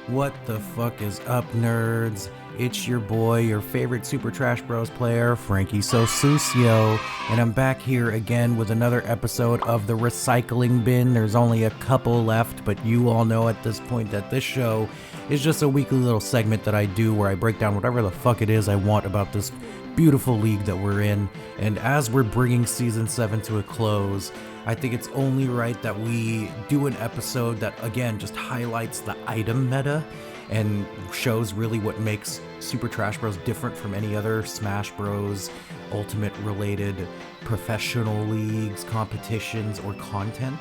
What the fuck is up, nerds? It's your boy, your favorite Super Trash Bros player, frankiesosucio, and I'm back here again with another episode of the Recycling Bin. There's only a couple left, but you all know at this point that this show is just a weekly little segment that I do where I break down whatever the fuck it is I want about this beautiful league that we're in. And as we're bringing Season 7 to a close, I think it's only right that we do an episode that, again, just highlights the item meta and shows really what makes Super Trash Bros different from any other Smash Bros. Ultimate related professional leagues, competitions, or content.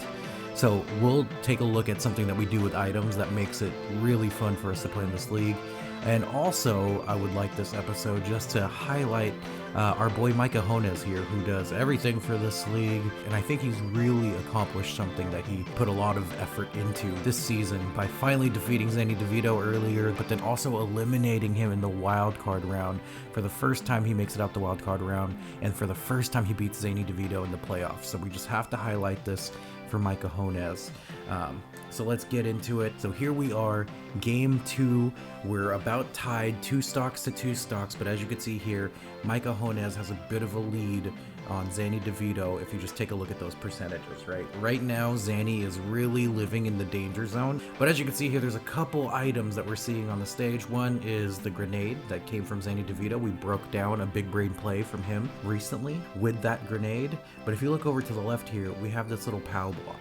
So we'll take a look at something that we do with items that makes it really fun for us to play in this league. And also, I would like this episode just to highlight our boy Mike Ajones here, who does everything for this league, and I think he's really accomplished something that he put a lot of effort into this season by finally defeating Zanny DeVito earlier, but then also eliminating him in the wild card round. For the first time he makes it out the wild card round, and for the first time he beats Zanny DeVito in the playoffs. So we just have to highlight this for Mike Ajones. So let's get into it. So here we are, game 2. We're about tied 2 stocks to 2 stocks, but as you can see here, Mike Ajones has a bit of a lead on Zanny DeVito if you just take a look at those percentages, right? Right now, Zanny is really living in the danger zone, but as you can see here, there's a couple items that we're seeing on the stage. One is the grenade that came from Zanny DeVito. We broke down a big brain play from him recently with that grenade, but if you look over to the left here, we have this little POW block.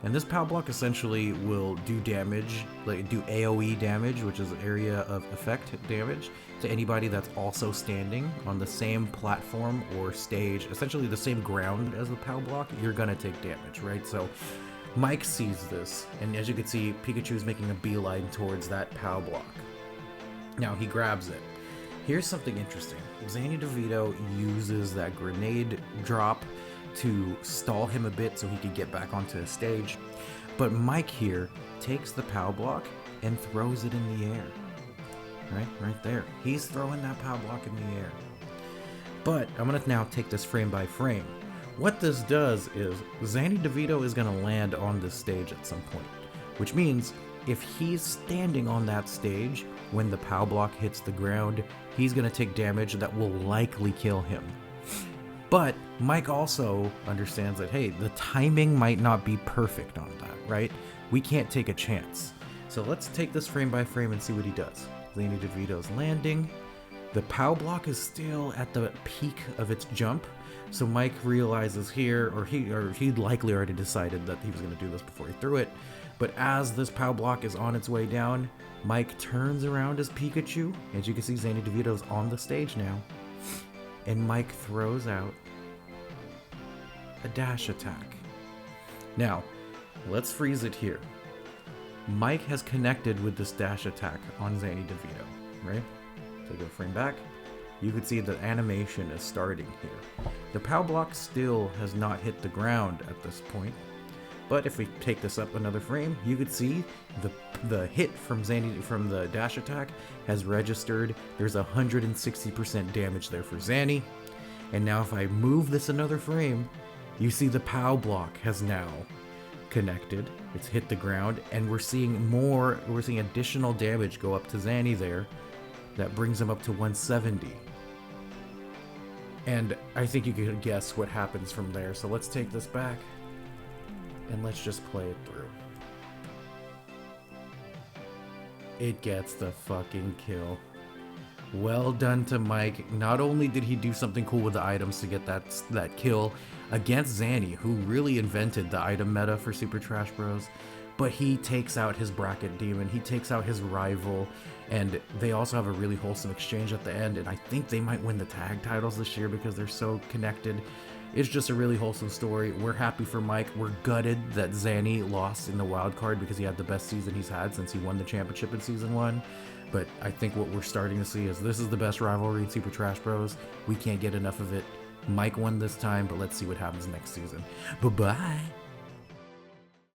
And this POW block essentially will do damage, like do AoE damage, which is area of effect damage, to anybody that's also standing on the same platform or stage, essentially the same ground as the POW block. You're gonna take damage, right? So Mike sees this, and as you can see, Pikachu is making a beeline towards that POW block. Now he grabs it. Here's something interesting. Zanny DeVito uses that grenade drop to stall him a bit so he could get back onto the stage. But Mike here takes the POW block and throws it in the air. Right there. He's throwing that POW block in the air. But I'm going to now take this frame by frame. What this does is Zanny DeVito is going to land on this stage at some point, which means if he's standing on that stage when the POW block hits the ground, he's going to take damage that will likely kill him. But Mike also understands that, hey, the timing might not be perfect on that, right? We can't take a chance. So let's take this frame by frame and see what he does. Zanny DeVito's landing. The POW block is still at the peak of its jump. So Mike realizes here, or he'd likely already decided that he was going to do this before he threw it. But as this POW block is on its way down, Mike turns around as Pikachu. As you can see, Zanny DeVito's on the stage now. And Mike throws out a dash attack. Now, let's freeze it here. Mike has connected with this dash attack on Zanny DeVito, right? Take a frame back. You can see the animation is starting here. The POW block still has not hit the ground at this point. But if we take this up another frame, you could see the hit from the dash attack has registered. There's 160% damage there for Zanny. And now if I move this another frame, you see the POW block has now connected. It's hit the ground, and we're seeing additional damage go up to Zanny there. That brings him up to 170. And I think you can guess what happens from there. So let's take this back. And let's just play it through. It gets the fucking kill. Well done to Mike. Not only did he do something cool with the items to get that kill against Zanny, who really invented the item meta for Super Trash Bros, but he takes out his bracket demon, he takes out his rival, and they also have a really wholesome exchange at the end, and I think they might win the tag titles this year because they're so connected. It's just a really wholesome story. We're happy for Mike. We're gutted that Zanny lost in the wild card because he had the best season he's had since he won the championship in Season 1. But I think what we're starting to see is this is the best rivalry in Super Trash Bros. We can't get enough of it. Mike won this time, but let's see what happens next season. Bye-bye.